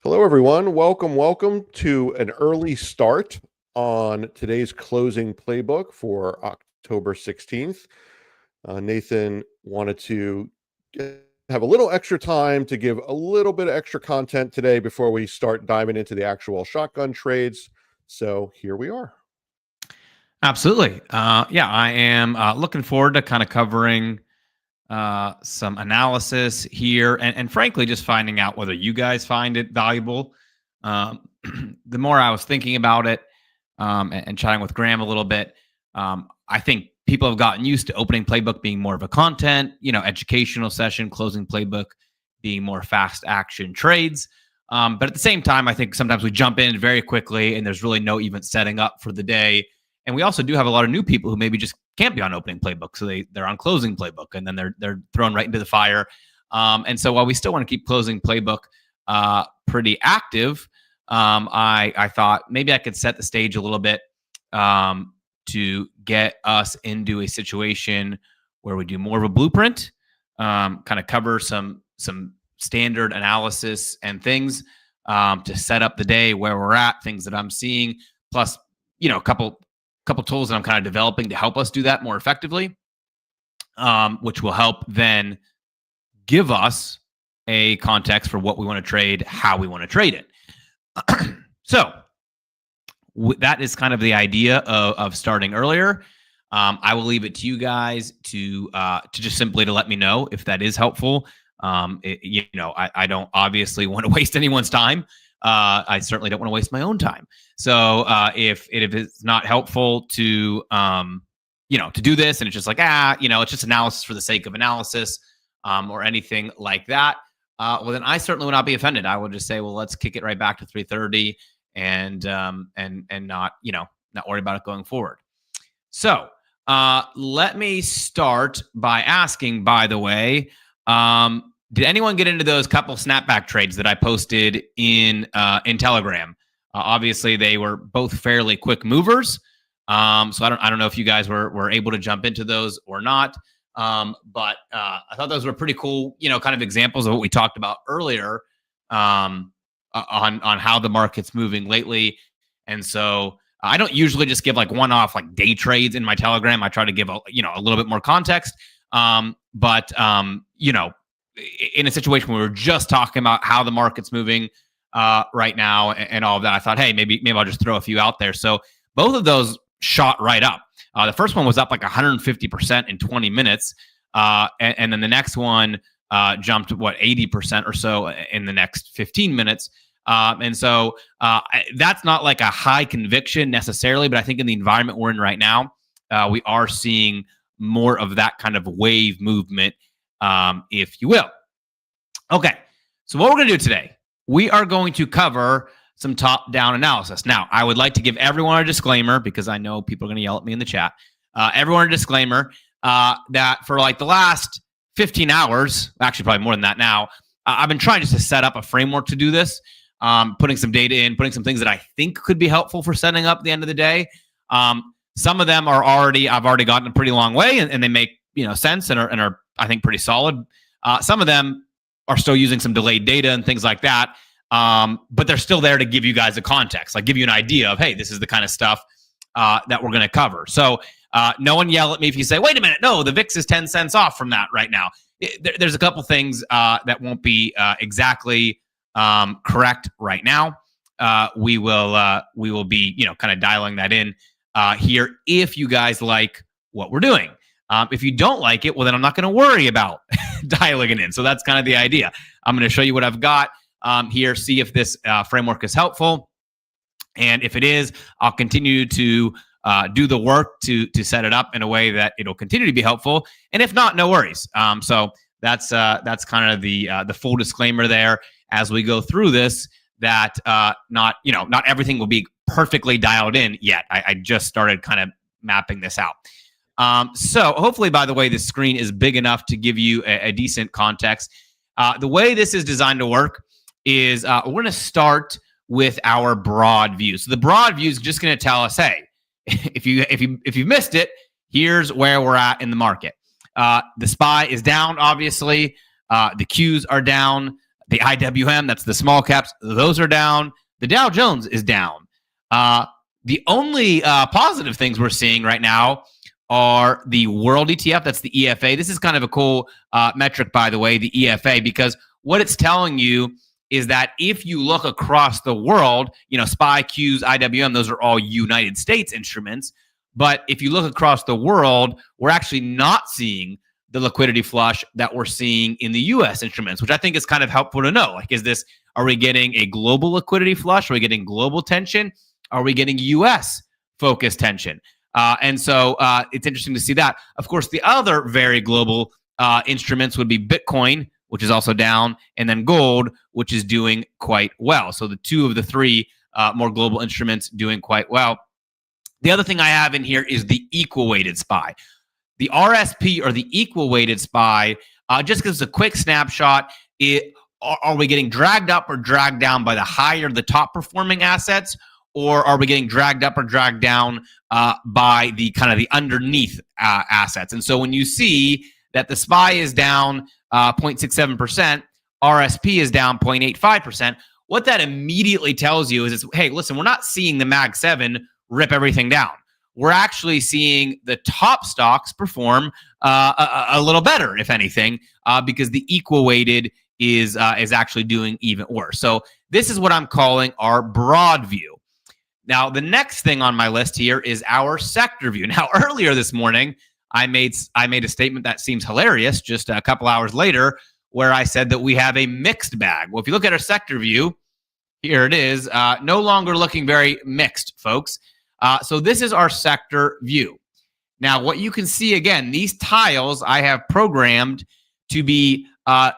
Hello, everyone. Welcome to an early start on today's closing playbook for October 16th. Nathan wanted to have a little extra time to give a little bit of extra content today before we start diving into the actual shotgun trades. So here we are. Absolutely. Yeah, I am looking forward to kind of covering some analysis here and frankly, just finding out whether you guys find it valuable. Um, the more I was thinking about it and chatting with Graham a little bit, I think people have gotten used to opening playbook being more of a content, educational session, closing playbook being more fast action trades. But at the same time, I think sometimes we jump in very quickly and there's really no even setting up for the day. And we also do have a lot of new people who maybe just can't be on opening playbook, so they're on closing playbook, and then they're thrown right into the fire. And so while we still want to keep closing playbook pretty active, I thought maybe I could set the stage a little bit to get us into a situation where we do more of a blueprint, kind of cover some standard analysis and things to set up the day where we're at, things that I'm seeing, plus a couple tools that I'm kind of developing to help us do that more effectively, which will help then give us a context for what we want to trade, how we want to trade it. So that is kind of the idea of starting earlier. I will leave it to you guys to just simply to let me know if that is helpful. I don't obviously want to waste anyone's time. I certainly don't want to waste my own time. So if it's not helpful to do this, and it's just like it's just analysis for the sake of analysis, or anything like that, well then I certainly will not be offended. I will just say, well, let's kick it right back to 3:30 and not not worry about it going forward. So let me start by asking, by the way, did anyone get into those couple snapback trades that I posted in Telegram? Obviously, they were both fairly quick movers. So I don't know if you guys were able to jump into those or not. But I thought those were pretty cool, kind of examples of what we talked about earlier on how the market's moving lately. And so I don't usually just give like one-off like day trades in my Telegram. I try to give a little bit more context. But in a situation where we're just talking about how the market's moving right now and all of that, I thought, hey, maybe I'll just throw a few out there. So both of those shot right up. The first one was up like 150% in 20 minutes. And then the next one jumped, 80% or so in the next 15 minutes. And so that's not like a high conviction necessarily, but I think in the environment we're in right now, we are seeing more of that kind of wave movement, if you will. Okay, so what we're going to do today, we are going to cover some top-down analysis. Now, I would like to give everyone a disclaimer because I know people are going to yell at me in the chat. Everyone a disclaimer that for like the last 15 hours, actually probably more than that now, I've been trying just to set up a framework to do this, putting some data in, putting some things that I think could be helpful for setting up the end of the day. Some of them I've already gotten a pretty long way and they make sense and are I think pretty solid. Some of them are still using some delayed data and things like that. But they're still there to give you guys a context, like give you an idea of, hey, this is the kind of stuff that we're going to cover. So no one yell at me if you say, wait a minute, no, the VIX is 10 cents off from that right now. There's a couple things that won't be exactly correct right now. We will be, kind of dialing that in here if you guys like what we're doing. If you don't like it, well, then I'm not going to worry about dialing it in. So that's kind of the idea. I'm going to show you what I've got here, see if this framework is helpful. And if it is, I'll continue to do the work to set it up in a way that it'll continue to be helpful. And if not, no worries. So that's kind of the full disclaimer there as we go through this, that not everything will be perfectly dialed in yet. I just started kind of mapping this out. So hopefully, by the way, this screen is big enough to give you a decent context. The way this is designed to work is we're going to start with our broad view. So the broad view is just going to tell us, hey, if you missed it, here's where we're at in the market. The SPY is down, obviously. The Qs are down. The IWM, that's the small caps, those are down. The Dow Jones is down. The only positive things we're seeing right now are the world ETF. That's the EFA. This is kind of a cool metric, by the way, the EFA, because what it's telling you is that if you look across the world, SPY, Qs, IWM, those are all United States instruments. But if you look across the world, we're actually not seeing the liquidity flush that we're seeing in the U.S. instruments, which I think is kind of helpful to know. Like, are we getting a global liquidity flush? Are we getting global tension? Are we getting U.S. focused tension? And so it's interesting to see that. Of course, the other very global instruments would be Bitcoin, which is also down, and then gold, which is doing quite well. So the two of the three more global instruments doing quite well. The other thing I have in here is the equal weighted SPY. The RSP, or the equal weighted SPY, just gives a quick snapshot. Are we getting dragged up or dragged down by the higher, the top performing assets, or are we getting dragged up or dragged down by the kind of the underneath assets? And so when you see that the SPY is down 0.67%, RSP is down 0.85%, what that immediately tells you is, hey, listen, we're not seeing the Mag 7 rip everything down. We're actually seeing the top stocks perform a little better, if anything, because the equal weighted is actually doing even worse. So this is what I'm calling our broad view. Now, the next thing on my list here is our sector view. Now, earlier this morning, I made a statement that seems hilarious just a couple hours later, where I said that we have a mixed bag. Well, if you look at our sector view, here it is, no longer looking very mixed, folks. So this is our sector view. Now, what you can see, again, these tiles I have programmed to be as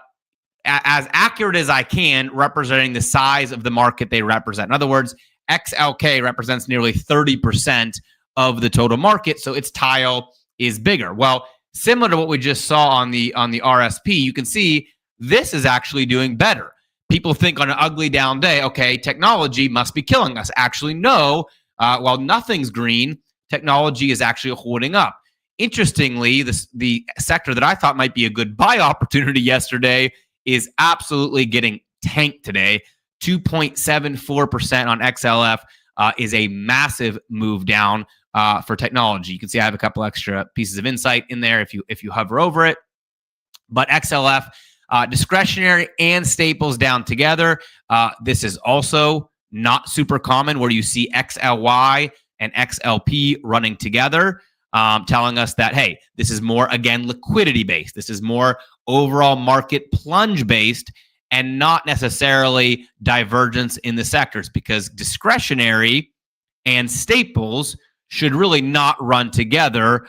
accurate as I can, representing the size of the market they represent. In other words, XLK represents nearly 30% of the total market, so its tile is bigger. Well, similar to what we just saw on the RSP, you can see this is actually doing better. People think on an ugly down day, okay, technology must be killing us. Actually, no. While nothing's green, technology is actually holding up. Interestingly, the sector that I thought might be a good buy opportunity is absolutely getting tanked today. 2.74% on XLF is a massive move down for technology. You can see I have a couple extra pieces of insight in there if you hover over it. But XLF, discretionary and staples down together. This is also not super common, where you see XLY and XLP running together, telling us that, hey, this is more, again, liquidity based. This is more overall market plunge based, and not necessarily divergence in the sectors, because discretionary and staples should really not run together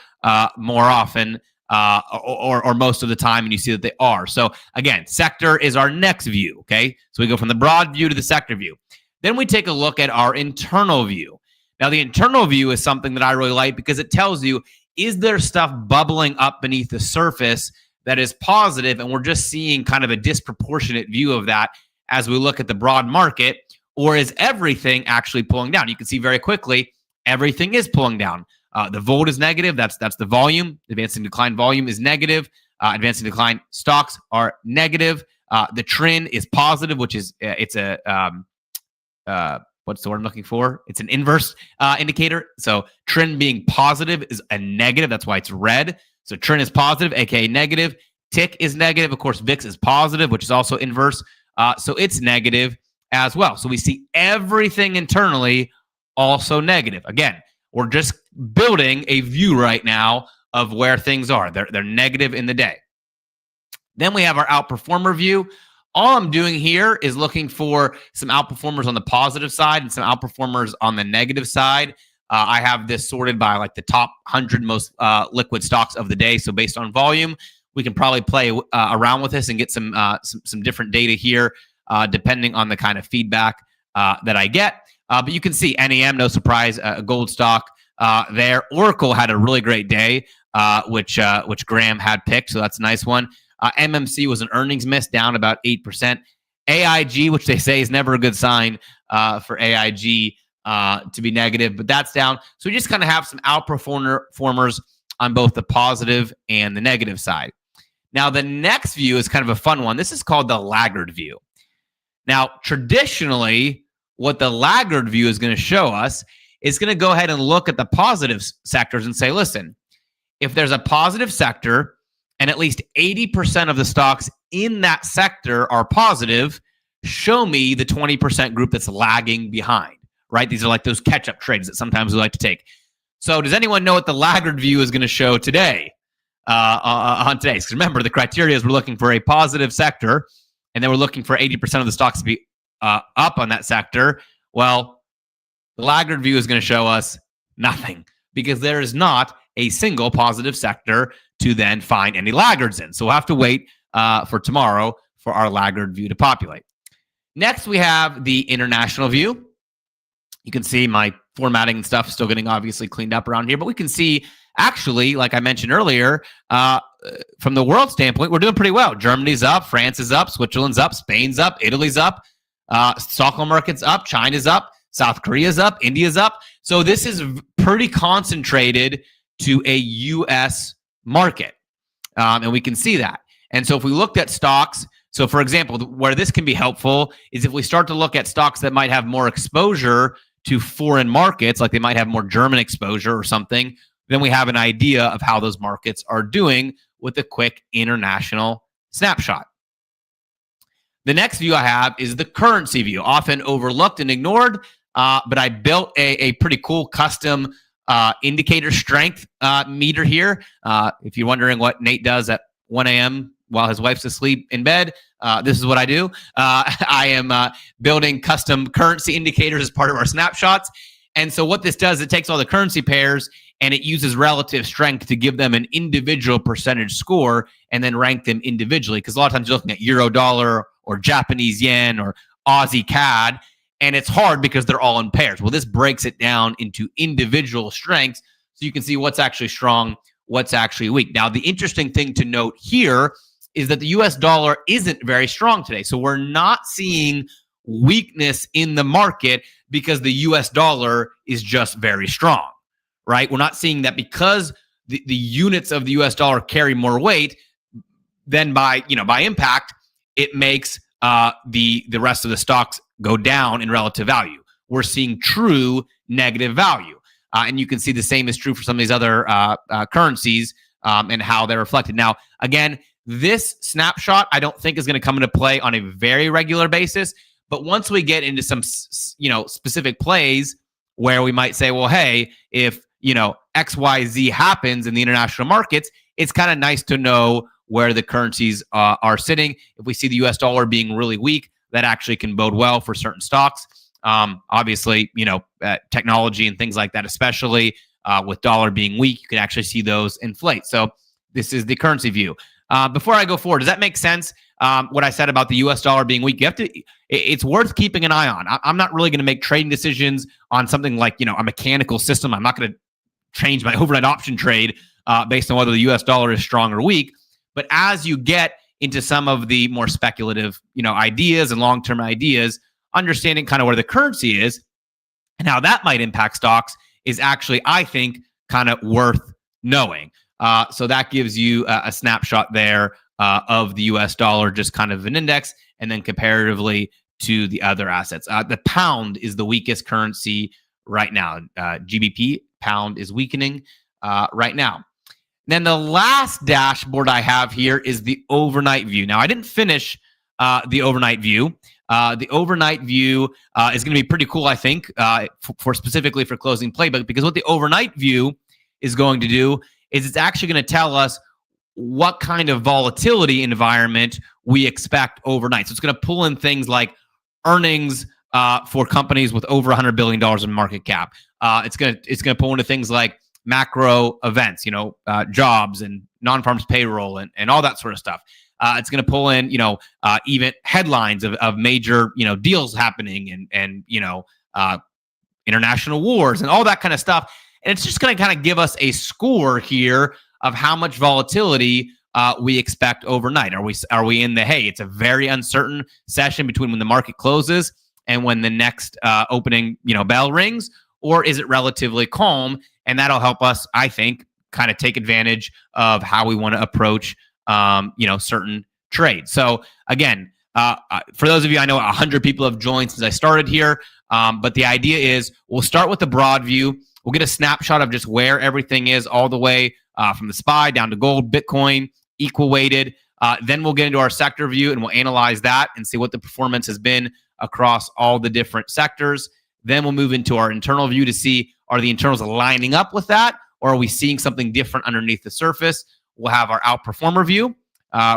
more often or most of the time, and you see that they are. So again, sector is our next view, okay? So we go from the broad view to the sector view. Then we take a look at our internal view. Now, the internal view is something that I really like, because it tells you, is there stuff bubbling up beneath the surface that is positive, and we're just seeing kind of a disproportionate view of that as we look at the broad market, or is everything actually pulling down? You can see very quickly, everything is pulling down. The volt is negative. That's the volume. Advancing decline volume is negative. Advancing decline stocks are negative. The trend is positive, which is it's a what's the word I'm looking for? It's an inverse indicator. So trend being positive is a negative. That's why it's red. So trend is positive, aka negative. Tick is negative. Of course, VIX is positive, which is also inverse. So it's negative as well. So we see everything internally also negative. Again, we're just building a view right now of where things are. They're negative in the day. Then we have our outperformer view. All I'm doing here is looking for some outperformers on the positive side and some outperformers on the negative side. I have this sorted by like the top 100 most liquid stocks of the day. So based on volume, we can probably play around with this and get some different data here, depending on the kind of feedback that I get. But you can see NEM, no surprise, a gold stock there. Oracle had a really great day, which Graham had picked, so that's a nice one. MMC was an earnings miss, down about 8%. AIG, which they say is never a good sign for AIG to be negative, but that's down. So we just kind of have some outperformers on both the positive and the negative side. Now, the next view is kind of a fun one. This is called the laggard view. Now, traditionally, what the laggard view is going to show us is going to go ahead and look at the positive sectors and say, listen, if there's a positive sector and at least 80% of the stocks in that sector are positive, show me the 20% group that's lagging behind, right? These are like those catch-up trades that sometimes we like to take. So does anyone know what the laggard view is going to show today on today's? Because remember, the criteria is we're looking for a positive sector, and then we're looking for 80% of the stocks to be up on that sector. Well, the laggard view is going to show us nothing because there is not a single positive sector to then find any laggards in. So we'll have to wait for tomorrow for our laggard view to populate. Next, we have the international view. You can see my formatting and stuff still getting obviously cleaned up around here, but we can see actually, like I mentioned earlier, from the world standpoint, we're doing pretty well. Germany's up, France is up, Switzerland's up, Spain's up, Italy's up, Stockholm market's up, China's up, South Korea's up, India's up. So this is pretty concentrated to a U.S. market, and we can see that. And so if we looked at stocks, so for example, where this can be helpful is if we start to look at stocks that might have more exposure to foreign markets, like they might have more German exposure or something, then we have an idea of how those markets are doing with a quick international snapshot. The next view I have is the currency view, often overlooked and ignored, but I built a pretty cool custom indicator strength meter here. If you're wondering what Nate does at 1 a.m. while his wife's asleep in bed, this is what I do. I am building custom currency indicators as part of our snapshots. And so what this does, it takes all the currency pairs and it uses relative strength to give them an individual percentage score and then rank them individually. Because a lot of times you're looking at euro dollar or Japanese yen or Aussie CAD, and it's hard because they're all in pairs. Well, this breaks it down into individual strengths so you can see what's actually strong, what's actually weak. Now, the interesting thing to note here is that the US dollar isn't very strong today. So we're not seeing weakness in the market because the US dollar is just very strong, right? We're not seeing that because the units of the US dollar carry more weight, then by impact, it makes the rest of the stocks go down in relative value. We're seeing true negative value. And you can see the same is true for some of these other currencies and how they're reflected. Now, again, this snapshot I don't think is going to come into play on a very regular basis. But once we get into some specific plays where we might say, well, hey, if XYZ happens in the international markets, it's kind of nice to know where the currencies are sitting. If we see the US dollar being really weak, that actually can bode well for certain stocks. Obviously, technology and things like that, especially with dollar being weak, you can actually see those inflate. So this is the currency view. Before I go forward, does that make sense? What I said about the US dollar being weak, it's worth keeping an eye on. I'm not really going to make trading decisions on something like, a mechanical system. I'm not going to change my overnight option trade based on whether the US dollar is strong or weak. But as you get into some of the more speculative, ideas and long-term ideas, understanding kind of where the currency is and how that might impact stocks is actually, I think, kind of worth knowing. So that gives you a snapshot there of the US dollar, just kind of an index, and then comparatively to the other assets. The pound is the weakest currency right now. GBP, pound is weakening right now. Then the last dashboard I have here is the overnight view. Now, I didn't finish the overnight view. The overnight view is going to be pretty cool, I think, for specifically for closing Playbook, because what the overnight view is going to do is it's actually going to tell us what kind of volatility environment we expect overnight. So it's going to pull in things like earnings for companies with over $100 billion in market cap. It's going to pull into things like macro events, jobs and non-farms payroll and all that sort of stuff. It's going to pull in, even headlines of major, deals happening and international wars and all that kind of stuff. And it's just going to kind of give us a score here of how much volatility we expect overnight. Are we in the, hey, it's a very uncertain session between when the market closes and when the next opening, bell rings, or is it relatively calm? And that'll help us, I think, kind of take advantage of how we want to approach, certain trades. So again, For those of you, I know 100 people have joined since I started here, but the idea is we'll start with the broad view. We'll get a snapshot of just where everything is all the way from the SPY down to gold, Bitcoin, equal weighted. Then we'll get into our sector view and we'll analyze that and see what the performance has been across all the different sectors. Then we'll move into our internal view to see, are the internals lining up with that, or are we seeing something different underneath the surface? We'll have our outperformer view,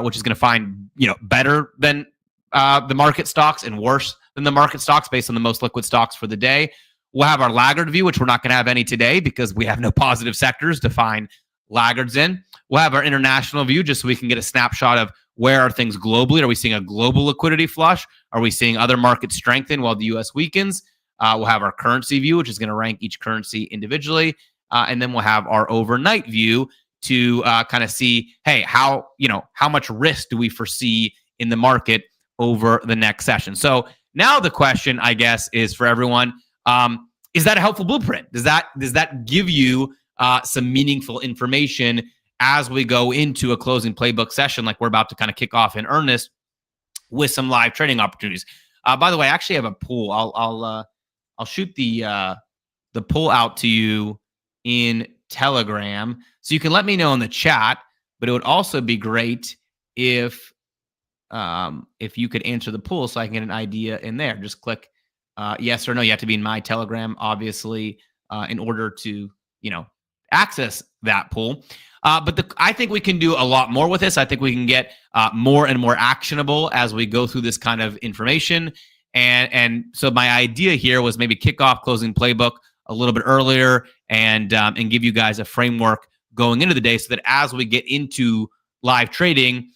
which is going to find better than the market stocks and worse than the market stocks based on the most liquid stocks for the day. We'll have our laggard view, which we're not going to have any today because we have no positive sectors to find laggards in. We'll have our international view just so we can get a snapshot of where are things globally. Are we seeing a global liquidity flush? Are we seeing other markets strengthen while the U.S. weakens? We'll have our currency view, which is going to rank each currency individually. And then we'll have our overnight view to kind of see, hey, how much risk do we foresee in the market over the next session? So now the question, I guess, is for everyone, is that a helpful blueprint? Does that give you some meaningful information as we go into a closing playbook session like we're about to kind of kick off in earnest with some live trading opportunities? By the way, I actually have a pool. I'll shoot the poll out to you in Telegram, so you can let me know in the chat. But it would also be great if you could answer the poll so I can get an idea in there. Just click yes or no. You have to be in my Telegram, obviously, in order to access that poll. But I think we can do a lot more with this. I think we can get more and more actionable as we go through this kind of information. And so my idea here was maybe kick off closing playbook a little bit earlier and give you guys a framework going into the day so that as we get into live trading,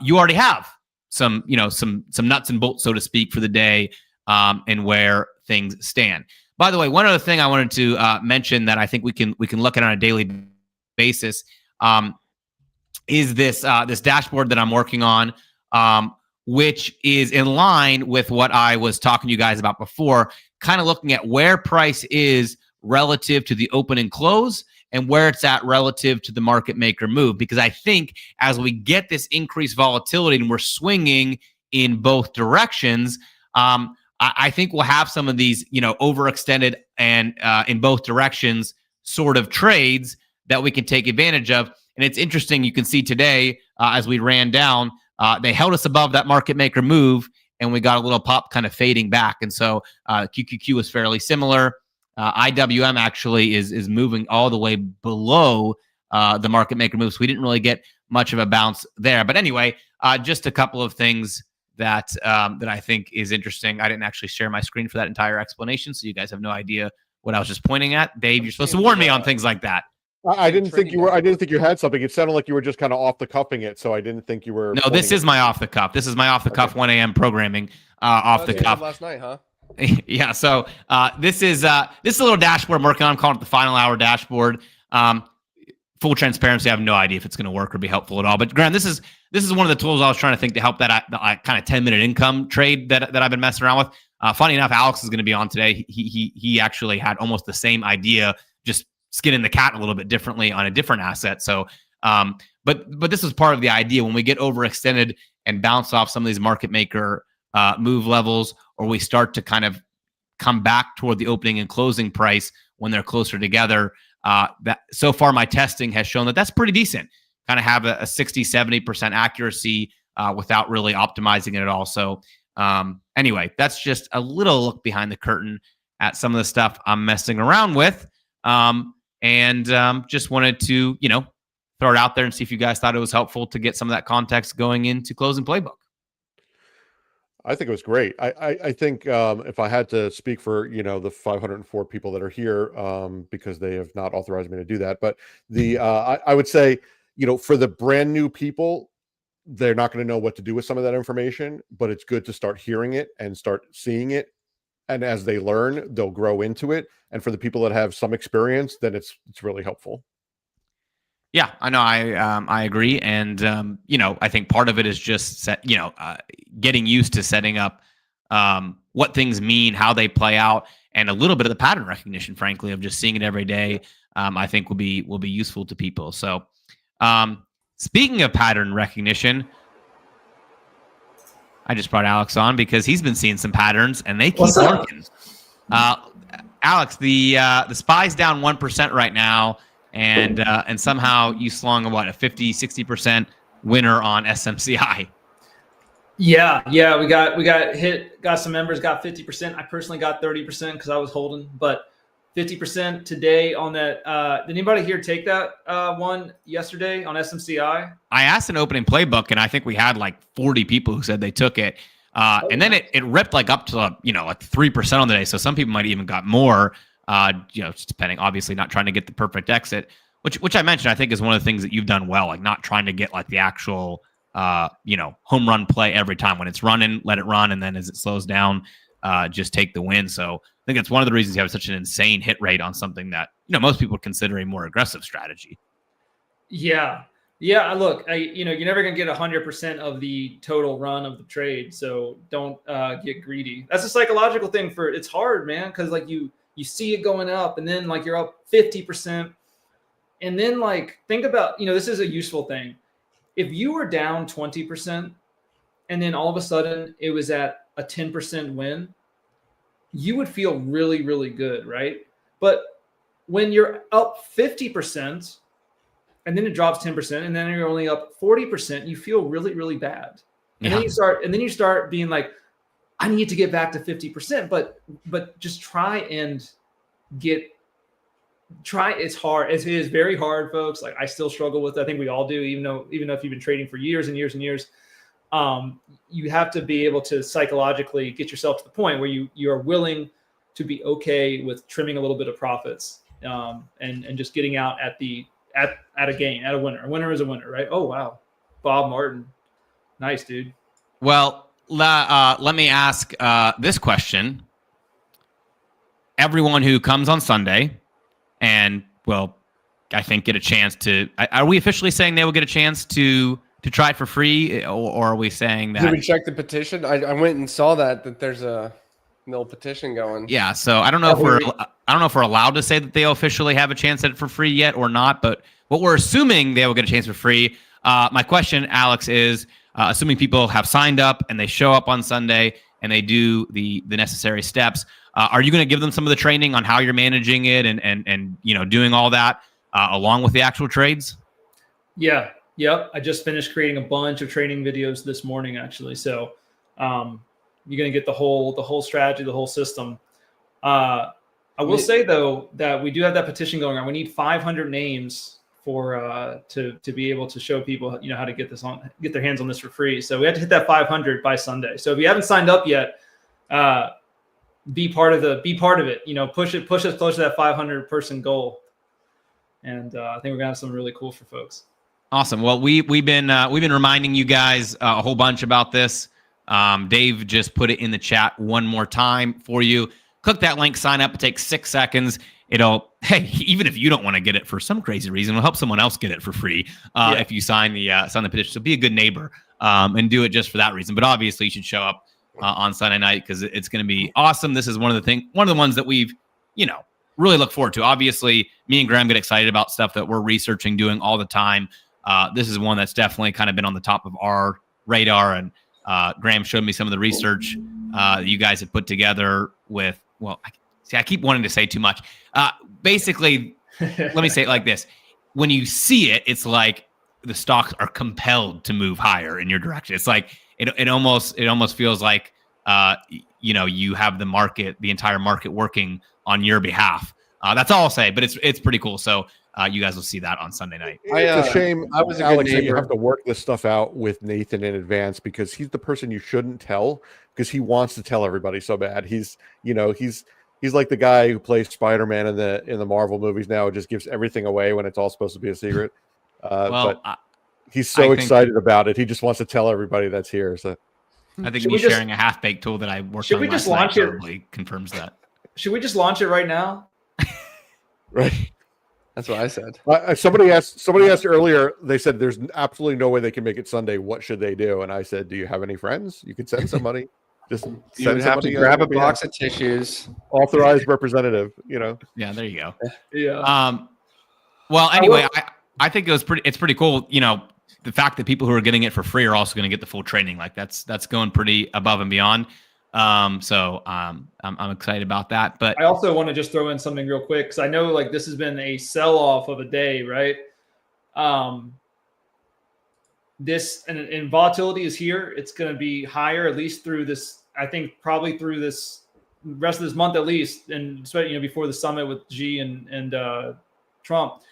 you already have some nuts and bolts, so to speak, for the day and where things stand. By the way, one other thing I wanted to mention that I think we can look at on a daily basis is this dashboard that I'm working on, which is in line with what I was talking to you guys about before, kind of looking at where price is relative to the open and close and where it's at relative to the market maker move. Because I think as we get this increased volatility and we're swinging in both directions, I think we'll have some of these, overextended and in both directions sort of trades that we can take advantage of. And it's interesting. You can see today as we ran down, they held us above that market maker move and we got a little pop kind of fading back. And so QQQ was fairly similar. IWM actually is moving all the way below the market maker move. So we didn't really get much of a bounce there. But anyway, just a couple of things that I think is interesting. I didn't actually share my screen for that entire explanation, so you guys have no idea what I was just pointing at. Dave, you're supposed to warn me on things like that. I didn't think you were. I didn't think you had something. It sounded like you were just kind of off the cuffing it, so I didn't think you were. No, this is my off the cuff. This is my off the cuff 1 a.m. programming off the cuff. Last night, huh? Yeah. So this is a little dashboard I'm working on. I'm calling it the final hour dashboard. Full transparency, I have no idea if it's going to work or be helpful at all. But Graham, this is one of the tools I was trying to think to help that kind of 10-minute income trade that I've been messing around with. Funny enough, Alex is going to be on today. He actually had almost the same idea, just skinning the cat a little bit differently on a different asset. So, but this was part of the idea. When we get overextended and bounce off some of these market maker move levels, or we start to kind of come back toward the opening and closing price when they're closer together, that so far my testing has shown that that's pretty decent. Kind of have a 60-70% accuracy without really optimizing it at all. So anyway, that's just a little look behind the curtain at some of the stuff I'm messing around with. And just wanted to, throw it out there and see if you guys thought it was helpful to get some of that context going into closing playbook. I think it was great. I think if I had to speak for, the 504 people that are here, because they have not authorized me to do that, but I would say, for the brand new people, they're not going to know what to do with some of that information, but it's good to start hearing it and start seeing it. And as they learn, they'll grow into it. And for the people that have some experience, then it's really helpful. Yeah, I know. I agree, and I think part of it is just getting used to setting up what things mean, how they play out, and a little bit of the pattern recognition, frankly, of just seeing it every day. I think will be useful to people. So, speaking of pattern recognition, I just brought Alex on because he's been seeing some patterns and they keep What's up? working. Alex, the SPY's down 1% right now, and somehow you slung a 50-60% winner on SMCI. Yeah, we got hit, got some members, got 50%. I personally got 30% because I was holding, but 50% today on that. Did anybody here take that one yesterday on SMCI? I asked an opening playbook, and I think we had like 40 people who said they took it. And then it ripped like up to like 3% on the day. So some people might even got more. Just depending, obviously, not trying to get the perfect exit, which I mentioned, I think is one of the things that you've done well, like not trying to get like the actual home run play every time. When it's running, let it run, and then as it slows down, just take the win. So I think it's one of the reasons you have such an insane hit rate on something that most people consider a more aggressive strategy. Yeah. Look, you're never gonna get 100% of the total run of the trade, so don't get greedy. That's a psychological thing. It's hard, man, because like you see it going up, and then like you're up 50%, and then like think about this is a useful thing. If you were down 20%, and then all of a sudden it was at a 10% win, you would feel really, really good, right? But when you're up 50%, and then it drops 10%, and then you're only up 40%, you feel really, really bad. And then you start being like, I need to get back to 50%, but just try. It's hard. It is very hard, folks. Like I still struggle with it. I think we all do, even though if you've been trading for years and years and years, you have to be able to psychologically get yourself to the point where you are willing to be okay with trimming a little bit of profits, and just getting out at a gain, at a winner. A winner is a winner, right? Oh wow, Bob Martin, nice dude. Well, let me ask this question. Everyone who comes on Sunday and I think get a chance to. Are we officially saying they will get a chance to try it for free, or are we saying that? Did we check the petition? I went and saw that there's a little petition going. Yeah, so I don't know if we're allowed to say that they officially have a chance at it for free yet or not, but what we're assuming they will get a chance for free. My question, Alex, is assuming people have signed up and they show up on Sunday and they do the necessary steps. Are you going to give them some of the training on how you're managing it and doing all that along with the actual trades? Yeah. Yep. I just finished creating a bunch of training videos this morning, actually. So you're going to get the whole strategy, the whole system. I will say though that we do have that petition going on. We need 500 names for to be able to show people how to get their hands on this for free. So we have to hit that 500 by Sunday. So if you haven't signed up yet, be part of it. Push us closer to that 500 person goal. And I think we're gonna have something really cool for folks. Awesome. Well, we've been reminding you guys a whole bunch about this. Dave just put it in the chat one more time for you. Click that link, sign up. It takes 6 seconds. Even if you don't want to get it for some crazy reason, it'll help someone else get it for free if you sign the petition. So be a good neighbor and do it just for that reason. But obviously, you should show up on Sunday night because it's going to be awesome. This is one of the ones that we've really look forward to. Obviously, me and Graham get excited about stuff that we're researching, doing all the time. This is one that's definitely kind of been on the top of our radar. And Graham showed me some of the research that you guys have put together with. I keep wanting to say too much. Basically, let me say it like this. When you see it, it's like the stocks are compelled to move higher in your direction. It's like it almost feels like you have the entire market working on your behalf. That's all I'll say, but it's pretty cool. So you guys will see that on Sunday night. It's a shame, I was a Alex, good that you neighbor. have to work this stuff out with Nathan in advance because he's the person you shouldn't tell because he wants to tell everybody so bad. He's like the guy who plays Spider-Man in the Marvel movies now. It just gives everything away when it's all supposed to be a secret. But he's so excited about it. He just wants to tell everybody that's here. So I think me sharing a half-baked tool that I worked on last night probably confirms that. Should we just launch it right now? Right. That's what I said. Somebody asked earlier. They said there's absolutely no way they can make it Sunday. What should they do? And I said, do you have any friends? You could send somebody. Just You would have to grab a box of tissues. Authorized representative. Yeah, there you go. Yeah. Well, anyway, I think it's pretty cool. the fact that people who are getting it for free are also going to get the full training, like that's going pretty above and beyond. So I'm excited about that. But I also want to just throw in something real quick, because I know like this has been a sell-off of a day, right? This and volatility is here. It's going to be higher at least through this. I think probably through this rest of this month at least, and before the summit with Xi and Trump.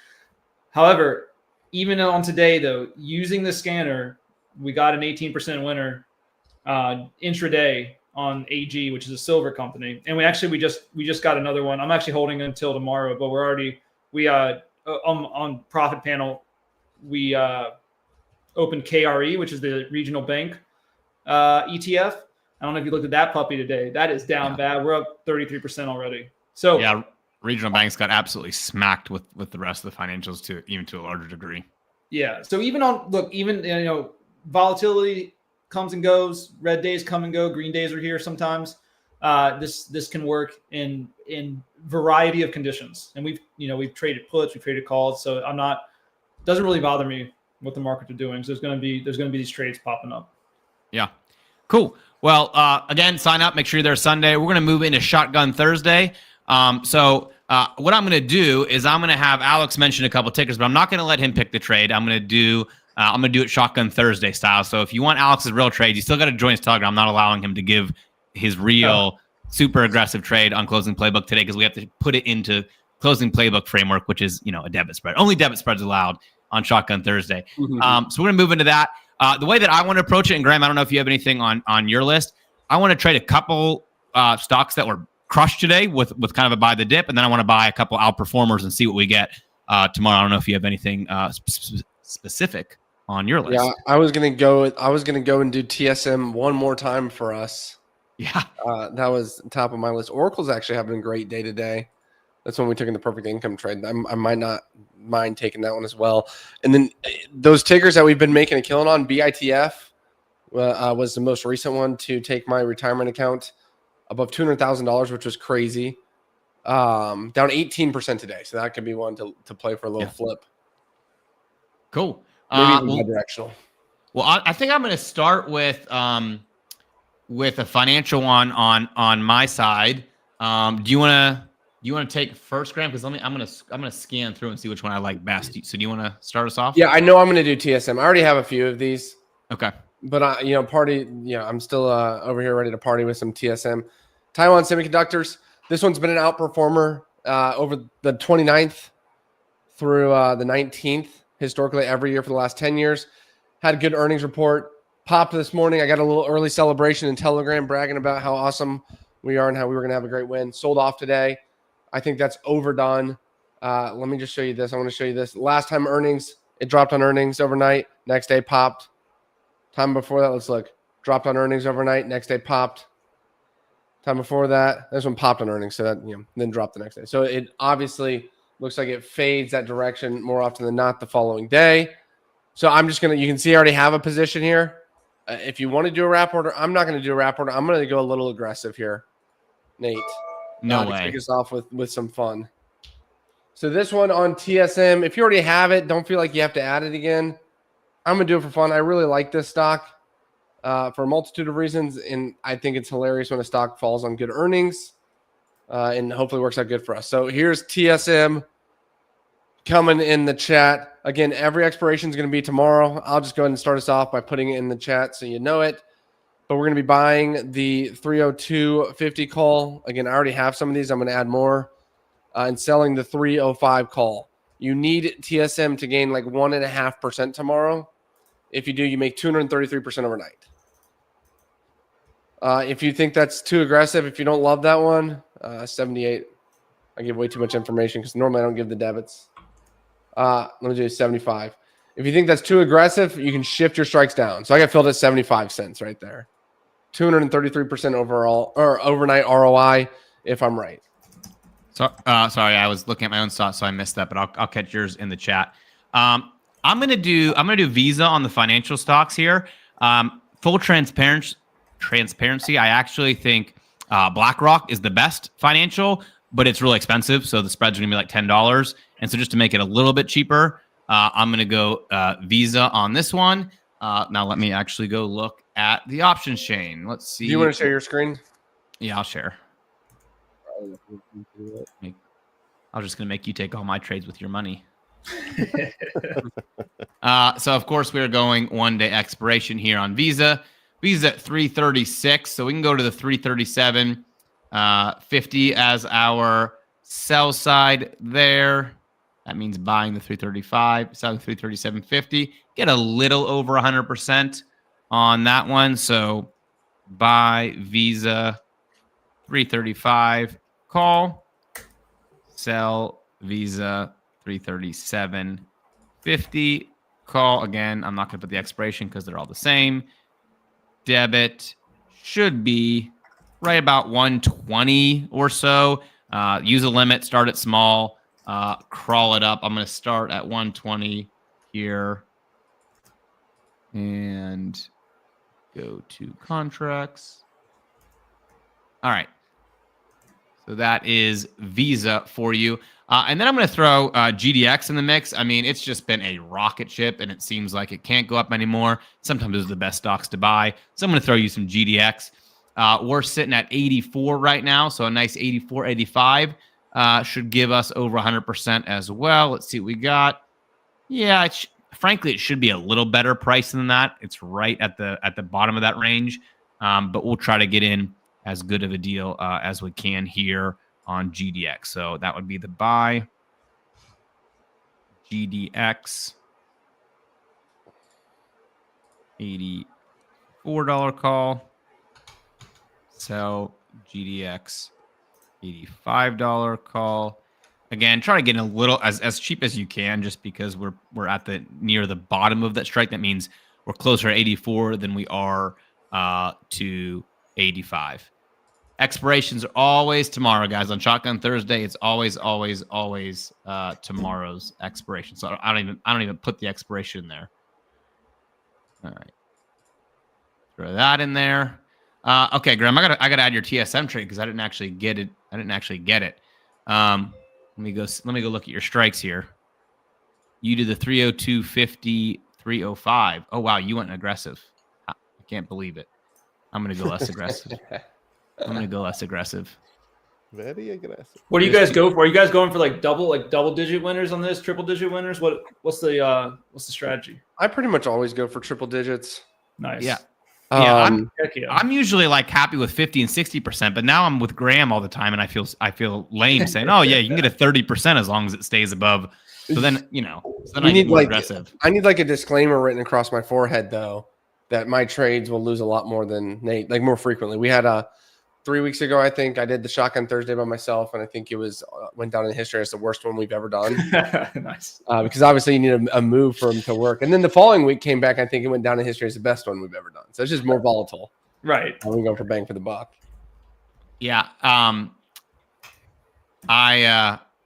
However, even on today though, using the scanner, we got an 18% winner intraday on AG, which is a silver company, and we just got another one. I'm actually holding until tomorrow, but we on profit panel we opened KRE, which is the regional bank ETF. I don't know if you looked at that puppy today. That is down bad. We're up 33% already. So yeah, regional banks got absolutely smacked with the rest of the financials to a larger degree. Yeah. So even volatility comes and goes. Red days come and go. Green days are here sometimes. This can work in variety of conditions. And we've traded puts, we've traded calls. So doesn't really bother me what the markets are doing. So there's going to be these trades popping up. Yeah. Cool. Well, again, sign up. Make sure you're there Sunday. We're going to move into Shotgun Thursday. So what I'm going to do is I'm going to have Alex mention a couple tickers, but I'm not going to let him pick the trade. I'm going to do it Shotgun Thursday style. So if you want Alex's real trade, you still got to join his Telegram. I'm not allowing him to give his real super aggressive trade on Closing Playbook today, because we have to put it into Closing Playbook framework, which is a debit spread. Only debit spreads allowed on Shotgun Thursday. Mm-hmm. So we're going to move into that. The way that I want to approach it, and Graham, I don't know if you have anything on your list. I want to trade a couple stocks that were crushed today with kind of a buy the dip, and then I want to buy a couple outperformers and see what we get tomorrow. I don't know if you have anything specific on your list. Yeah, I was gonna go and do TSM one more time for us. Yeah, that was top of my list. Oracle's actually having a great day today. That's when we took in the perfect income trade. I might not mind taking that one as well. And then those tickers that we've been making a killing on, BITF was the most recent one to take my retirement account above $200,000, which was crazy. Down 18% today. So that could be one to play for a little flip. Cool. Maybe even directional. Well, I think I'm going to start with a financial one on my side. Do you want to take first, Graham? Because I'm gonna scan through and see which one I like best. So do you want to start us off? Yeah, I know I'm going to do TSM. I already have a few of these. Okay. But I'm still over here ready to party with some TSM. Taiwan Semiconductors. This one's been an outperformer over the 29th through the 19th, historically every year for the last 10 years. Had a good earnings report. Popped this morning. I got a little early celebration in Telegram bragging about how awesome we are and how we were going to have a great win. Sold off today. I think that's overdone. Let me just show you this. I want to show you this. Last time earnings, it dropped on earnings overnight. Next day popped. Time before that, let's look. Dropped on earnings overnight. Next day popped. Time before that, this one popped on earnings. So that, then dropped the next day. So it obviously looks like it fades that direction more often than not the following day. So I'm just you can see I already have a position here. If you want to do a wrap order, I'm not going to do a wrap order. I'm going to go a little aggressive here, Nate. No way. To kick us off with some fun. So this one on TSM, if you already have it, don't feel like you have to add it again. I'm going to do it for fun. I really like this stock for a multitude of reasons, and I think it's hilarious when a stock falls on good earnings and hopefully works out good for us. So here's TSM coming in the chat. Again, every expiration is going to be tomorrow. I'll just go ahead and start us off by putting it in the chat so you know it. But we're going to be buying the 302.50 call. Again, I already have some of these. I'm going to add more. And selling the 305 call. You need TSM to gain like 1.5% tomorrow. If you do, you make 233% overnight. If you think that's too aggressive, if you don't love that one, 78. I give way too much information because normally I don't give the debits. Let me do 75. If you think that's too aggressive, you can shift your strikes down. So I got filled at 75 cents right there. 233% overall or overnight ROI if I'm right. So sorry, I was looking at my own stock, so I missed that, but I'll catch yours in the chat. I'm gonna do Visa on the financial stocks here. Full transparency. I actually think BlackRock is the best financial, but it's really expensive. So the spreads are gonna be like $10. And so just to make it a little bit cheaper, I'm going to go Visa on this one. Now let me actually go look at the options chain. Let's see. Do you want to share your screen? Yeah, I'll share. I'm just going to make you take all my trades with your money. So, of course, we're going 1 day expiration here on Visa. Visa at 336. So we can go to the 337.50 as our sell side there. That means buying the 335, selling 337.50. Get a little over 100% on that one. So buy Visa 335, call, sell Visa 337.50, call. Again, I'm not going to put the expiration because they're all the same. Debit should be right about 120 or so. Use a limit, start it small, crawl it up. I'm going to start at 120 here and go to contracts. All right. So that is Visa for you. And then I'm going to throw GDX in the mix. I mean, it's just been a rocket ship, and it seems like it can't go up anymore. Sometimes those are the best stocks to buy. So I'm going to throw you some GDX. We're sitting at 84 right now, so a nice 84, 85 should give us over 100% as well. Let's see what we got. Yeah, frankly, it should be a little better price than that. It's right at the bottom of that range, but we'll try to get in as good of a deal as we can here on GDX. So that would be the buy. GDX. $84 call. Sell GDX. $85 call. Again, try to get in a little as cheap as you can, just because we're at the near the bottom of that strike. That means we're closer to 84 than we are to 85. Expirations are always tomorrow, guys. On Shotgun Thursday, it's always tomorrow's expiration. So I don't even put the expiration there. All right, throw that in there. Okay, Graham, I gotta add your TSM trade because I didn't actually get it. Let me go look at your strikes here. You did the 302.50, 305. Oh wow, you went aggressive. I can't believe it. I'm gonna go less aggressive. Very aggressive. What do you guys go for? Are you guys going for like double digit winners on this, triple digit winners? What's the strategy? I pretty much always go for triple digits. Nice. Yeah. Yeah, Yeah. I'm usually like happy with 50 and 60%, but now I'm with Graham all the time, and I feel lame saying, "Oh yeah, you can get a 30% as long as it stays above." So then I get more aggressive. I need like a disclaimer written across my forehead though, that my trades will lose a lot more than Nate, like more frequently. We had 3 weeks ago, I think I did the Shotgun Thursday by myself, and I think it was went down in history as the worst one we've ever done. Nice. Because obviously you need a move for him to work. And then the following week came back, I think it went down in history as the best one we've ever done. So it's just more volatile. Right. We go for bang for the buck. Yeah. I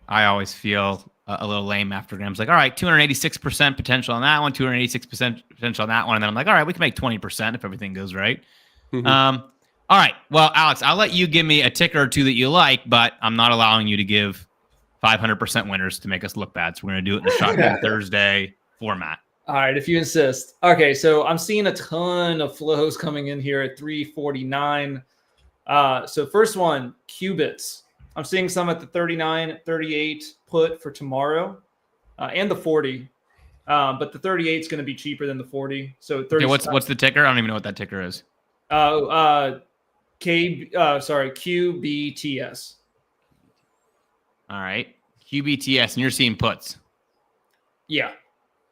always feel a little lame after Graham's like, all right, 286% potential on that one, 286% potential on that one. And then I'm like, all right, we can make 20% if everything goes right. All right. Well, Alex, I'll let you give me a ticker or two that you like, but I'm not allowing you to give 500% winners to make us look bad. So we're going to do it in the Shotgun Thursday format. All right, if you insist. Okay, so I'm seeing a ton of flows coming in here at 349. So first one, qubits. I'm seeing some at the 39, 38 put for tomorrow, and the 40. But the 38 is going to be cheaper than the 40. So 30. Okay, what's the ticker? I don't even know what that ticker is. QBTS. All right, QBTS, and you're seeing puts. Yeah.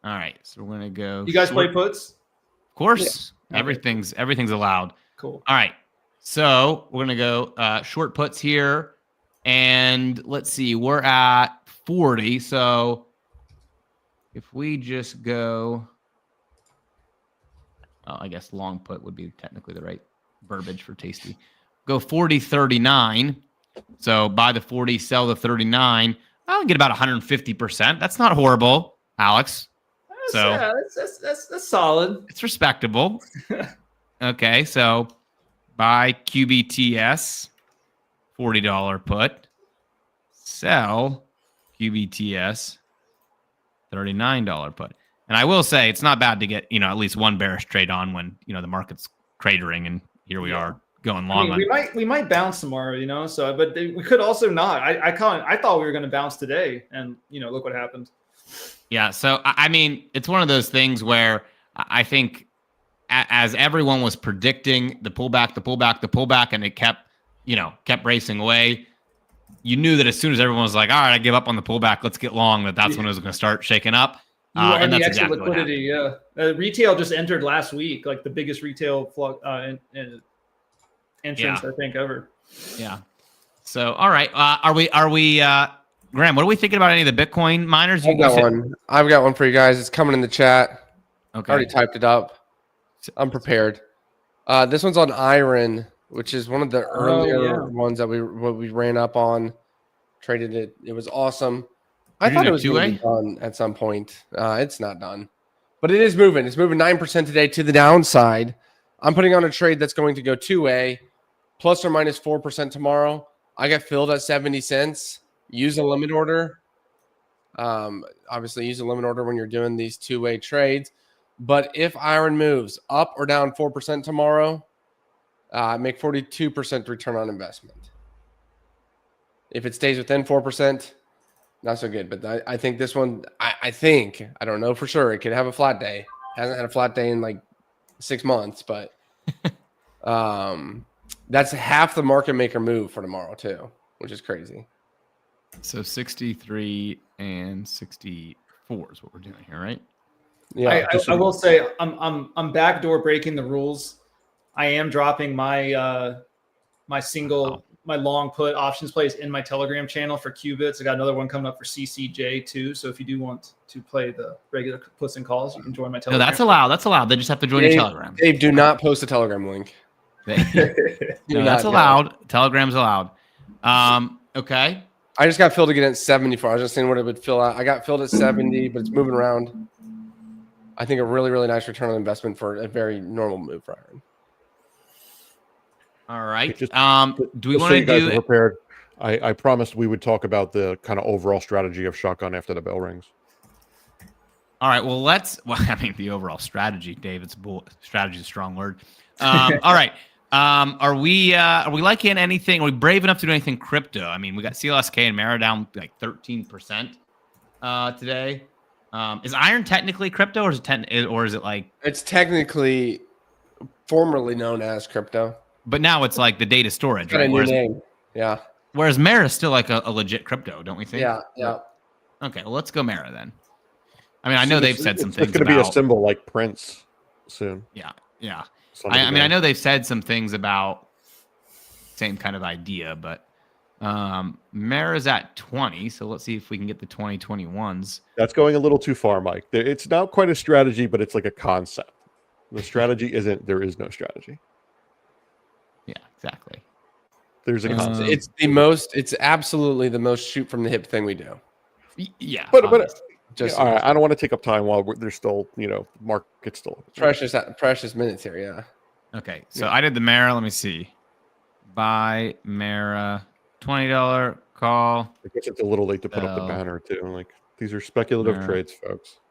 All right, so we're gonna go. You guys play puts? Of course, Yeah. everything's allowed. Cool. All right, so we're gonna go short puts here, and let's see, we're at 40. So if we just go, I guess long put would be technically the right verbiage for tasty. Go 40.39. So buy the 40, sell the 39. I'll get about 150%. That's not horrible, Alex. That's solid. It's respectable. Okay, so buy QBTS, $40 put. Sell QBTS, $39 put. And I will say it's not bad to get, at least one bearish trade on when, the market's cratering, and here we are going long. I mean, we might bounce tomorrow, so, but we could also not. I thought we were going to bounce today, and look what happened. Yeah. So, I mean, it's one of those things where I think as everyone was predicting the pullback, and it kept racing away, you knew that as soon as everyone was like, all right, I give up on the pullback, let's get long, that's when it was going to start shaking up. And that's exactly liquidity. Yeah. Retail just entered last week, like the biggest retail entrance, I think, ever. Yeah. So, all right. Are we, Graham, what are we thinking about any of the Bitcoin miners? I've got one for you guys. It's coming in the chat. Okay. I already typed it up. I'm prepared. This one's on Iron, which is one of the earlier ones that we ran up on, traded it. It was awesome. I thought it was going to be done at some point. It's not done, but it is moving. It's moving 9% today to the downside. I'm putting on a trade that's going to go 2A, plus or minus 4% tomorrow. I got filled at 70 cents. Use a limit order. Obviously, use a limit order when you're doing these 2-way trades. But if Iron moves up or down 4% tomorrow, make 42% return on investment. If it stays within 4%, not so good. But I think this one, I don't know for sure. It could have a flat day. Hasn't had a flat day in like 6 months, but that's half the market maker move for tomorrow too, which is crazy. So 63 and 64 is what we're doing here, right? Yeah. I will say I'm backdoor breaking the rules. I am dropping my my long put options plays in my Telegram channel for qubits. I got another one coming up for CCJ too. So if you do want to play the regular puts and calls, you can join my Telegram. No, that's allowed. That's allowed. They just have to join your Telegram. Dave, do not post a Telegram link. No, that's allowed. Telegram's allowed. Okay. I just got filled again at 74. I was just seeing what it would fill out. I got filled at 70, but it's moving around. I think a really, really nice return on investment for a very normal move for Iron. All right. Do we want to do prepared? I promised we would talk about the kind of overall strategy of shotgun after the bell rings. All right. Well, I mean, the overall strategy, Dave, strategy is a strong word. All right. Are we liking anything? Are we brave enough to do anything crypto? I mean, we got CLSK and Mara down like 13% today. Is Iron technically crypto, or is it like? It's technically formerly known as crypto, but now it's like the data storage, right? Yeah. Whereas Mara is still like a legit crypto, don't we think? Yeah. Okay, well, let's go Mara then. I mean, I know they've said some things. It's going to be a symbol like Prince soon. Yeah. I mean, I know they've said some things about same kind of idea, but Mara's at 20, so let's see if we can get the 2021s. That's going a little too far, Mike. It's not quite a strategy, but it's like a concept. The strategy there is no strategy. Yeah, exactly. There's a concept. It's absolutely the most shoot from the hip thing we do. Yeah. But all right, I don't want to take up time while there's still, market's still precious minutes here. Yeah. Okay. So I did the Mara. Let me see. Buy Mara, $20 call. I guess it's a little late to put up the banner too. Like, these are speculative trades, folks.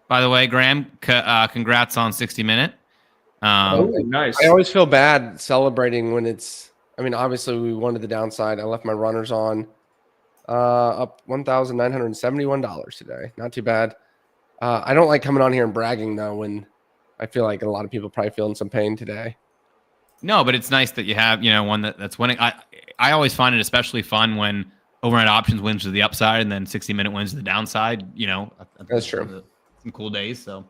By the way, Graham, congrats on 60 Minute. Nice. I always feel bad celebrating when it's. I mean, obviously we wanted the downside. I left my runners on. Up $1,971 today. Not too bad. I don't like coming on here and bragging though when I feel like a lot of people probably feeling some pain today. No, but it's nice that you have, one that's winning. I always find it especially fun when overnight options wins to the upside and then 60 Minute wins to the downside. That's true. Some cool days. So,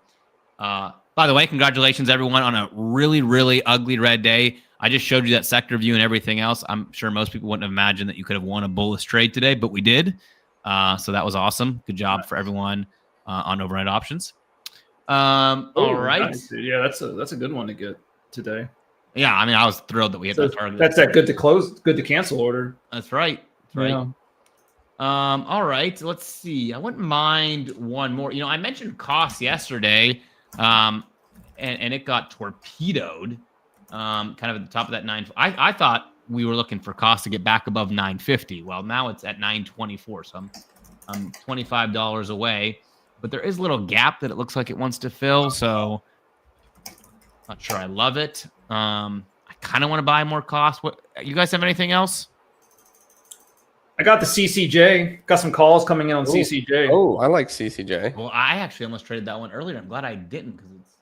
by the way, congratulations everyone on a really, really ugly red day. I just showed you that sector view and everything else. I'm sure most people wouldn't have imagined that you could have won a bullish trade today, but we did. So that was awesome. Good job for everyone on overnight options. All right. Nice. Yeah, that's a good one to get today. Yeah, I mean, I was thrilled that we hit that target. That's that good to cancel order. That's right. That's right. Yeah. All right. Let's see. I wouldn't mind one more. I mentioned cost yesterday, and it got torpedoed. Kind of at the top of that 9. I thought we were looking for cost to get back above 950. Well, now it's at 924. So I'm I'm $25 away, but there is a little gap that it looks like it wants to fill. So not sure I love it. I kind of want to buy more cost. What you guys have anything else? I got the CCJ. Got some calls coming in on CCJ. Oh, I like CCJ. Well, I actually almost traded that one earlier. I'm glad I didn't because it's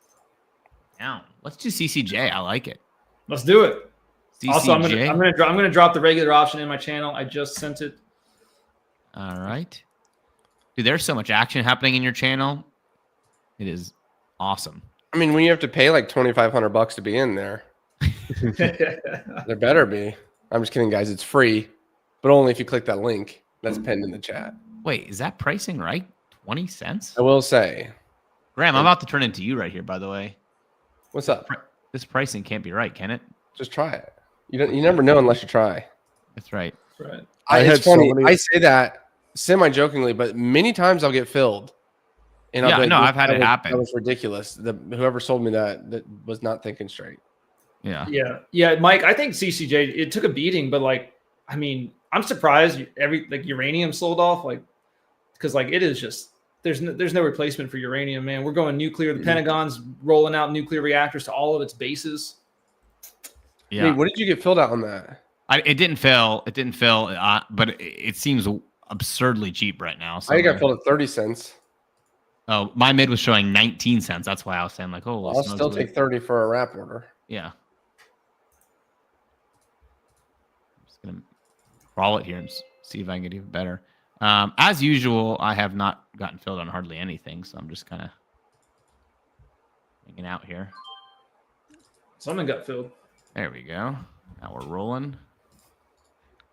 down. Let's do CCJ. I like it. Let's do it. CCJ. Also, I'm gonna drop the regular option in my channel. I just sent it. All right. Dude, there's so much action happening in your channel. It is awesome. I mean, when you have to pay like $2,500 to be in there, there better be. I'm just kidding, guys. It's free, but only if you click that link that's pinned in the chat. Wait, is that pricing right? 20 cents? I will say, Graham, I'm about to turn into you right here, by the way. what's up? This pricing can't be right, can it? Just try it. You never know unless you try. That's right. Right. It's funny. I say that semi-jokingly, but many times I'll get filled. And Yeah, be like, no, I've had it happen. That was ridiculous. Whoever sold me that was not thinking straight. Yeah. Yeah, Mike. I think CCJ it took a beating, but like, I mean, I'm surprised uranium sold off, like, because like it is just there's no replacement for uranium, man. We're going nuclear. The Pentagon's rolling out nuclear reactors to all of its bases. Yeah. Wait, what did you get filled out on that? It didn't fill. It didn't fill, but it seems absurdly cheap right now. So I got filled at 30 cents. Oh, my mid was showing 19 cents. That's why I was saying like, oh, I'll still take 30 for a wrap order. Yeah. I'm just gonna crawl it here and see if I can get even better. As usual, I have not gotten filled on hardly anything, so I'm just kind of hanging out here. Someone got filled. There we go. Now we're rolling.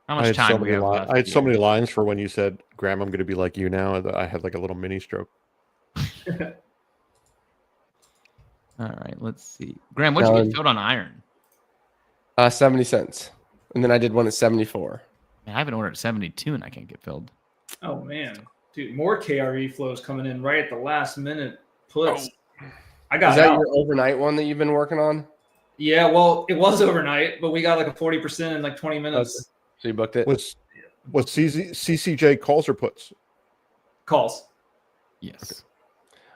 How I much had time so do we many have left I had so here? many lines for when you said, "Graham, I'm going to be like you now." That I had like a little mini stroke. All right, let's see. Graham, what'd you get filled on iron? 70 cents. And then I did one at 74. Man, I have an order at 72 and I can't get filled. Oh man, dude, more KRE flows coming in right at the last minute puts. I got Is that out. your overnight one that you've been working on? Yeah, well, it was overnight, but we got like a 40% in like 20 minutes. So you booked it? What's CCJ calls or puts? Calls. Yes.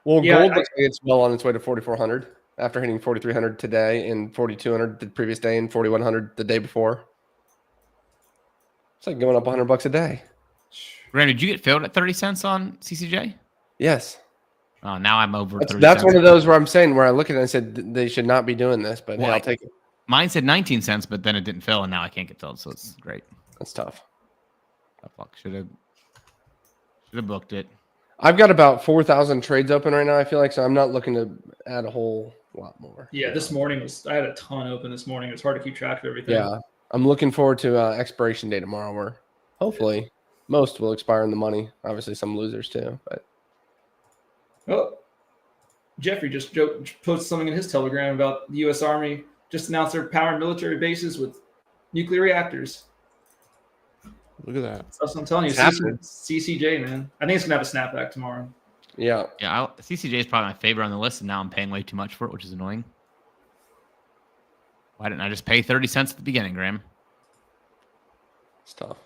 Well, Yeah, gold looks like it's well on its way to 4,400 after hitting 4,300 today and 4,200 the previous day and 4,100 the day before. It's like going up $100 a day. Graham, did you get filled at 30 cents on CCJ? Yes. Oh, now I'm over 30 That's cents. one of those where I'm saying where I look at it and said they should not be doing this, but Well, hey, I'll take it. Mine said 19 cents, but then it didn't fill, and now I can't get filled, so it's great. That's tough. Oh, fuck. Should have booked it. I've got about 4,000 trades open right now, I feel like, so I'm not looking to add a whole lot more. Yeah, this morning I had a ton open this morning. It was hard to keep track of everything. Yeah. I'm looking forward to expiration day tomorrow where hopefully most will expire in the money. Obviously some losers too, but Oh, Jeffrey just posted something in his Telegram about the U.S. Army just announced their powered military bases with nuclear reactors. Look at that. That's what I'm telling you. It's happening. CCJ, man. I think it's going to have a snapback tomorrow. yeah. Yeah, CCJ is probably my favorite on the list, and now I'm paying way too much for it, which is annoying. Why didn't I just pay 30 cents at the beginning, Graham? It's tough.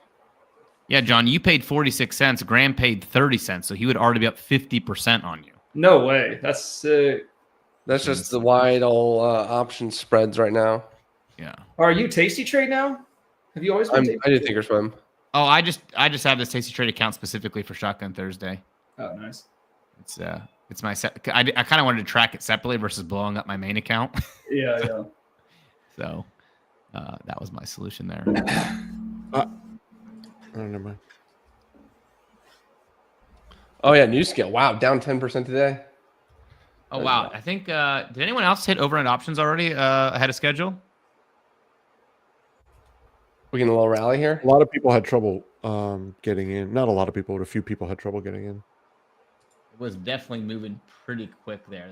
Yeah, John, you paid 46 cents. Graham paid 30 cents, so he would already be up 50% on you. No way. That's sick. That's just the wide old option spreads right now. Yeah. Are you Tasty Trade now? Have you always been Tasty I do Trade? Thinkorswim. Oh, I just have this Tasty Trade account specifically for Shotgun Thursday. Oh, nice. It's my set. I kind of wanted to track it separately versus blowing up my main account. Yeah, yeah. So that was my solution there. Oh, never mind. Oh yeah, new scale. Wow, down 10% today. Oh wow! I think did anyone else hit overnight options already ahead of schedule? We getting a little rally here. A lot of people had trouble getting in. Not a lot of people, but a few people had trouble getting in. It was definitely moving pretty quick there.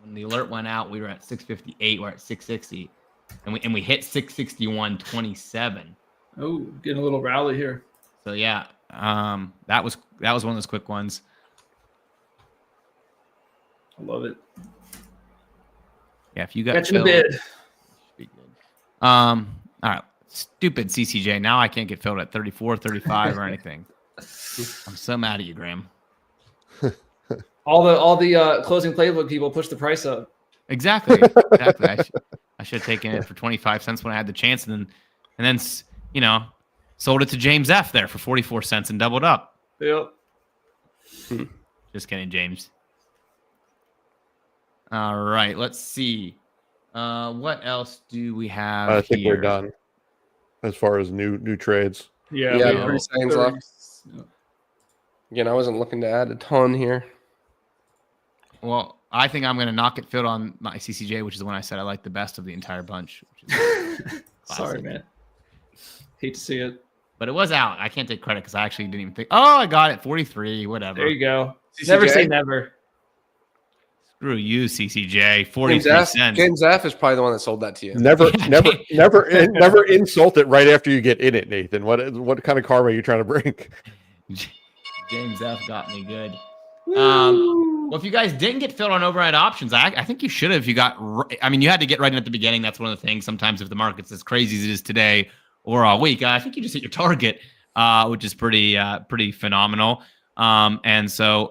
When the alert went out, we were at 658. We're at 660, and we hit 661.27. Oh, getting a little rally here. So yeah, that was one of those quick ones. I love it. Yeah, if you got Catching the filled, bid. it should be good. All right, stupid CCJ. Now I can't get filled at 34, 35 or anything. I'm so mad at you, Graham. All the closing playbook people push the price up. Exactly. I should have taken it for 25 cents when I had the chance, and then sold it to James F there for 44 cents and doubled up. Yep. Just kidding, James. All right, let's see. What else do we have? I think here? we're done as far as new trades. Yeah. Yeah, we have 30 seconds 30. left. Again, I wasn't looking to add a ton here. Well, I think I'm going to knock it filled on my CCJ, which is the one I said I like the best of the entire bunch. Which is Sorry, man. Hate to see it. But it was out. I can't take credit because I actually didn't even think. Oh, I got it. 43, whatever. There you go. CCJ? Never say never. Screw you, CCJ. 43 cents. James F is probably the one that sold that to you. Never Yeah, never insult it right after you get in it, Nathan. What kind of karma are you trying to bring? James F got me good. Well, if you guys didn't get filled on overnight options, I think you should have. You had to get right in at the beginning. That's one of the things. Sometimes if the market's as crazy as it is today or all week, I think you just hit your target, which is pretty phenomenal. And so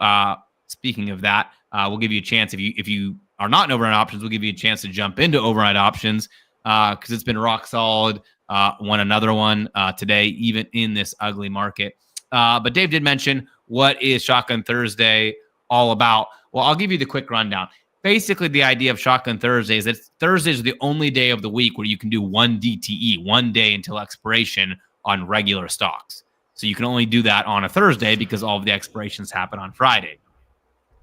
speaking of that, we'll give you a chance if you are not in overnight options, we'll give you a chance to jump into overnight options because it's been rock solid. Won another one today, even in this ugly market. But Dave did mention, what is Shotgun Thursday all about? Well, I'll give you the quick rundown. Basically, the idea of Shotgun Thursday is that Thursdays are the only day of the week where you can do one DTE, 1 day until expiration on regular stocks. So you can only do that on a Thursday because all of the expirations happen on Friday.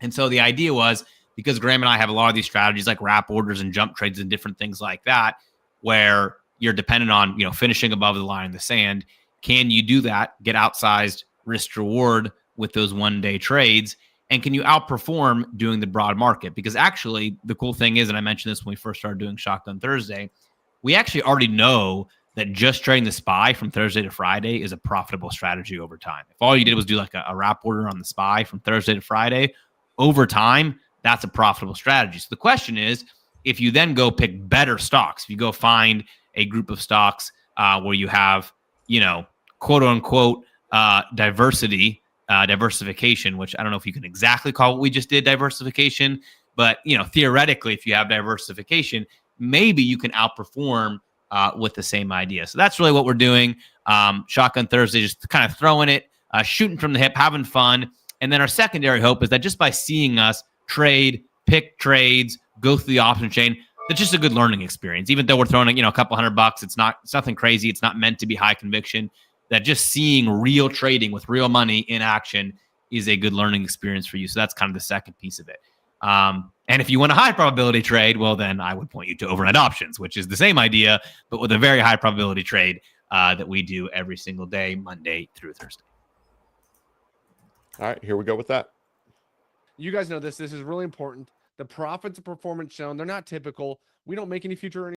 And so the idea was, because Graham and I have a lot of these strategies like wrap orders and jump trades and different things like that, where you're dependent on, finishing above the line in the sand. Can you do that, get outsized risk reward with those 1 day trades? And can you outperform doing the broad market? Because actually the cool thing is, and I mentioned this when we first started doing Shotgun Thursday, we actually already know that just trading the SPY from Thursday to Friday is a profitable strategy over time. If all you did was do like a wrap order on the SPY from Thursday to Friday, over time, that's a profitable strategy. So the question is, if you then go pick better stocks, if you go find a group of stocks where you have, quote unquote, diversification, which I don't know if you can exactly call what we just did diversification, but theoretically, if you have diversification, maybe you can outperform with the same idea. So that's really what we're doing. Shotgun Thursday, just kind of throwing it, shooting from the hip, having fun. And then our secondary hope is that just by seeing us trade, pick trades, go through the option chain, that's just a good learning experience. Even though we're throwing a couple $100, it's nothing crazy. It's not meant to be high conviction. That just seeing real trading with real money in action is a good learning experience for you. So that's kind of the second piece of it. And if you want a high probability trade, well, then I would point you to overnight options, which is the same idea, but with a very high probability trade that we do every single day, Monday through Thursday. All right, here we go with that. You guys know this. This is really important. The profits and performance shown, they're not typical. We don't make any future earnings